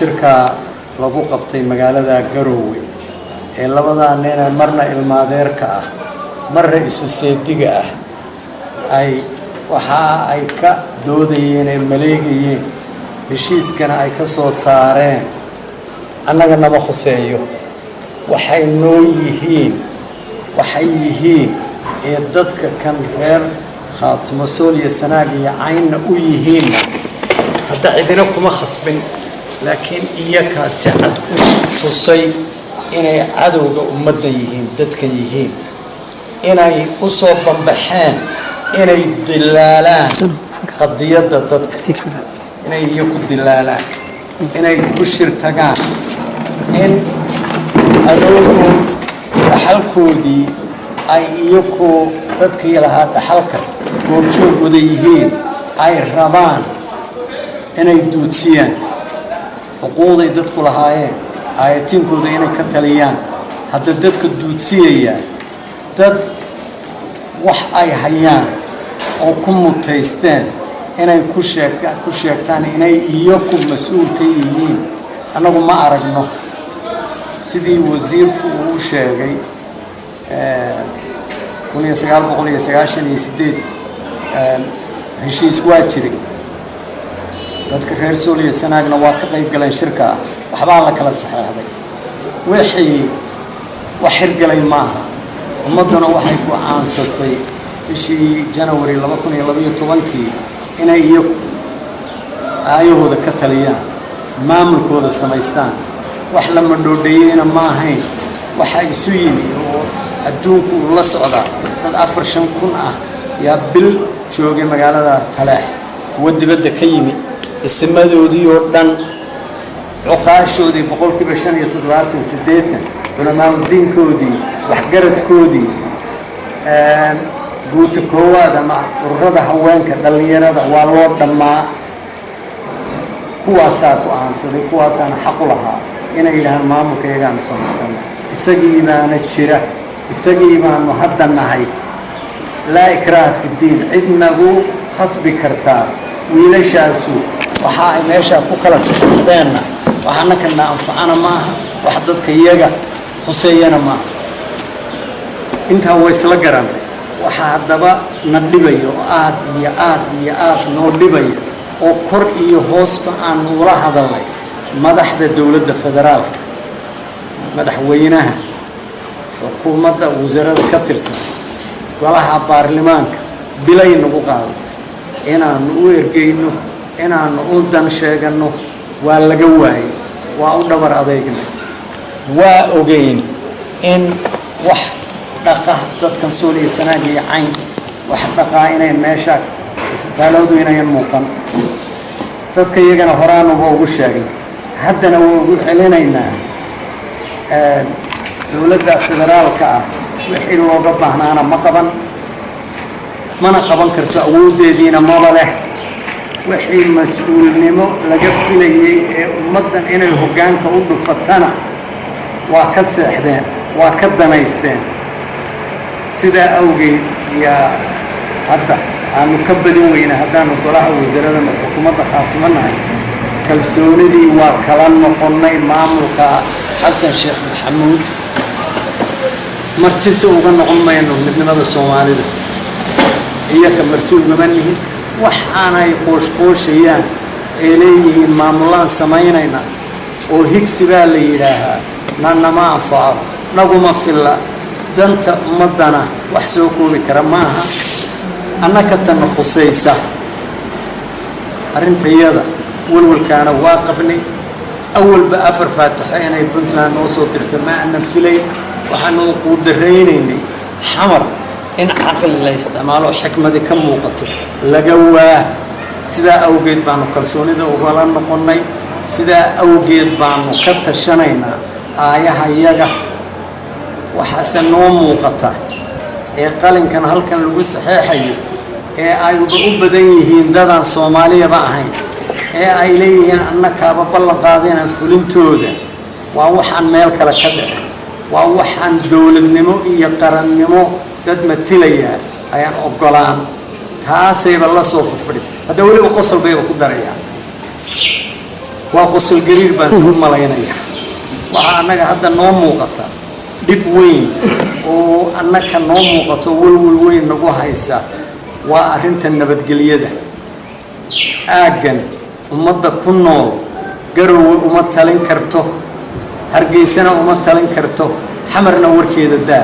shirka lagu qabtay magaalada Garowe ee labada nin marna ilmaadeerka ah marna isu seediga ah ay waxa ay ka doodayeen ee maleegayeen heshiiskana ay ka soo saareen annaga nama khuseeyo waxay noo yihiin ee dadka kan reer Khaatumo Sool iyo Sanaag iyo Cayn u yihiin hadda cidina kuma khasbin laakiin iyaka si cad u tusay inay cadowga ummadda yihiin dadka yihiin inay u soo banbaxeen inay dilaalaan qadiyadda dadka inay iyaku dilaalaan inay ku shirtagaan in adoogu dhaxalkoodii ay iyaku dadkii lahaa dhaxalka goobjoog wada yihiin ay rabaan inay duudsiyaan xuquuqday dadku lahaayeen aayatiinkooda inay ka taliyaan hadda dadka duudsiyaya dad wax ay hayaan oo ku mutaysteen inay ku sheegtaan inay iyaku mas'uul ka yihiin annagu ma aragno sidii wasiirku uu sheegay 1998 heshiis waa jiray dadka reer Sool iyo Sanaagna waa ka qayb galeen shirka waxba la kala saxeexday wixii wax hirgalay maaha ummaduna waxay ku aansatay bishii January 2012 inay iyagu aayahooda ka taliyaan maamulkooda samaystaan wax la madhoodheeyna ma ahayn waxa isu yimi oo adduunku la socda dad 4-5 kun ah yaa bil joogay magaalada Taleex kuwa dibadda ka yimi ismadoodii oo dhan cuqaashoodii 578 culamaa diinkoodii waxgaradkoodii guud koowaad ama ururada haweenka dhalinyarada waa loo dhamaa kuwaasaa ku aansaday kuwaasaana xaq u lahaa inay yidhaahaan maamulka iyagaan samaysan isagii baana jira isagii baanu hadda nahay laa ikraaha fi diin cidnagu khasbi kartaa wiilashaasu waxa ay meesha ku kala saxeexdeenna waxaana kana anfacana maaha wax dadka iyaga khuseeyana maaha intaa way isla garanay waxa hadaba nadhibayo aad noo dhibayo oo kor iyo hoosba aan ula hadalnay madaxda dawladda federaalka madaxweynaha xukuumadda wasaaradda ka tirsan golaha baarlamaanka bilay nagu qaadatay inaan u ergeyno inaan u dan sheegano waa laga waayay waa u dhabar adeegnay waa ogeyn in wax dhaqa dadkan Sool iyo Sanaag iyo Cayn wax dhaqa inay meesha faalowdu inay muuqan dadka iyagana horaan ugu sheegay haddana ugu celinaynaa dawladda federaalka ah wixii looga baahnaana ma qaban mana qaban karto awoodeediina maba leh wixii mas'uulnimo laga filayay ee ummadan inay hoggaanka u dhufatana waa ka seexdeen waa ka danaysteen sida awgeed yaa hadda aanu ka badin weyna haddaanu golaha wasaaradda xukuumadda Khaatumo kalsoonidii waa kala noqonnay maamulka Xasan Sheekh Maxamuud martiisa uga noqon mayno midnimada Soomaalida iyaka marti uga manihin waxaanay qoshqooshayaan ee leeyihiin maamulaan samaynayna oo higsi baa la yidhaahaa nanama anfaco naguma filla danta ummadana wax soo koobi kara maaha annaka tan khusaysa arintayada walwalkaana waa qabnay awalba afar faataxo inay Puntland oo soo dirto ma aanan filay waxaanu ku dareenaynay xamar in aqal la isticmaalo xikmadi ka muuqato laga waa sida awgeed baanu kalsoonida uga noqonnay sida awgeed baanu ka tashanaynaa aayaha iyaga waxa noo muuqata ee qalinkan halkan lagu saxeexayo ee ay u badan yihiin dadan Soomaaliyaba ahayn ee ay leeyihiin annakaaba ballan qaadeen fulintooda waa waxaan meel kale ka dhacay waa waxaan dawladnimo iyo qarannimo dad matilaya ayaan ogolaan taasayba la soo fadhiyo هذا ولي بقصر بيه وكدريا وقص القرير بنسوي ملايين وأنا هذا نوم مقطع دب وين وأنك نوم مقطع وين نجوها إسا وأنت النبت قليده أجن ومضى كنول قرو ومتلين كرتو هرجيسنا ومتلين كرتو حمرنا وركيد الدا